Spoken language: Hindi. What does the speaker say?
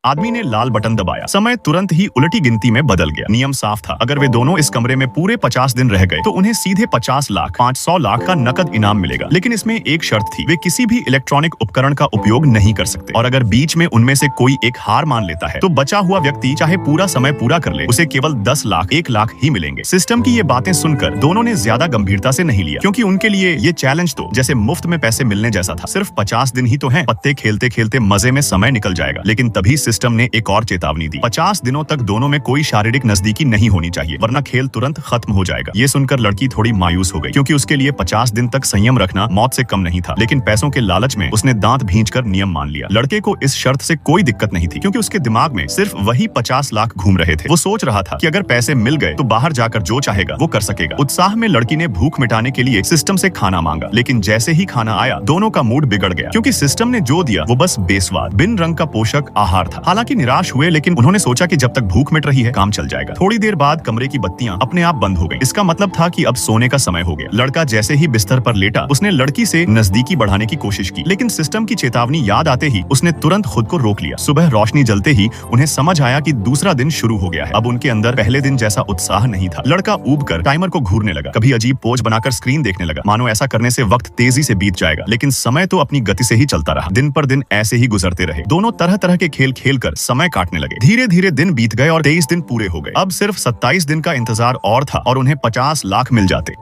आदमी ने लाल बटन दबाया, समय तुरंत ही उलटी गिनती में बदल गया। नियम साफ था, अगर वे दोनों इस कमरे में पूरे 50 दिन रह गए तो उन्हें सीधे 50 लाख 500 लाख का नकद इनाम मिलेगा। लेकिन इसमें एक शर्त थी, वे किसी भी इलेक्ट्रॉनिक उपकरण का उपयोग नहीं कर सकते, और अगर बीच में उनमें से कोई एक हार मान लेता है तो बचा हुआ व्यक्ति चाहे पूरा समय पूरा कर ले, उसे केवल 10 लाख 1 लाख ही मिलेंगे। सिस्टम की ये बातें सुनकर दोनों ने ज्यादा गंभीरता से नहीं लिया, क्योंकि उनके लिए ये चैलेंज तो जैसे मुफ्त में पैसे मिलने जैसा था। सिर्फ 50 दिन ही तो है, पत्ते खेलते खेलते मजे में समय निकल जाएगा। लेकिन तभी सिस्टम ने एक और चेतावनी दी, 50 दिनों तक दोनों में कोई शारीरिक नजदीकी नहीं होनी चाहिए, वरना खेल तुरंत खत्म हो जाएगा। ये सुनकर लड़की थोड़ी मायूस हो गई, क्योंकि उसके लिए 50 दिन तक संयम रखना मौत से कम नहीं था। लेकिन पैसों के लालच में उसने दांत भींचकर नियम मान लिया। लड़के को इस शर्त से कोई दिक्कत नहीं थी, क्योंकि उसके दिमाग में सिर्फ वही 50 लाख घूम रहे थे। वो सोच रहा था कि अगर पैसे मिल गए तो बाहर जाकर जो चाहेगा वो कर सकेगा। उत्साह में लड़की ने भूख मिटाने के लिए सिस्टम से खाना मांगा, लेकिन जैसे ही खाना आया दोनों का मूड बिगड़ गया, क्योंकि सिस्टम ने जो दिया वो बस बेस्वाद बिन रंग का पोषक आहार था। हालांकि निराश हुए, लेकिन उन्होंने सोचा कि जब तक भूख मिट रही है काम चल जाएगा। थोड़ी देर बाद कमरे की बत्तियां अपने आप बंद हो गईं। इसका मतलब था कि अब सोने का समय हो गया। लड़का जैसे ही बिस्तर पर लेटा, उसने लड़की से नजदीकी बढ़ाने की कोशिश की, लेकिन सिस्टम की चेतावनी याद आते ही उसने तुरंत खुद को रोक लिया। सुबह रोशनी जलते ही उन्हें समझ आया कि दूसरा दिन शुरू हो गया है। अब उनके अंदर पहले दिन जैसा उत्साह नहीं था। लड़का ऊब कर टाइमर को घूरने लगा, कभी अजीब पोज बनाकर स्क्रीन देखने लगा, मानो ऐसा करने से वक्त तेजी से बीत जाएगा। लेकिन समय तो अपनी गति से ही चलता रहा। दिन पर दिन ऐसे ही गुजरते रहे। दोनों तरह तरह के खेल खेलकर समय काटने लगे। धीरे धीरे दिन बीत गए और 23 दिन पूरे हो गए। अब सिर्फ 27 दिन का इंतजार और था और उन्हें 50 लाख मिल जाते।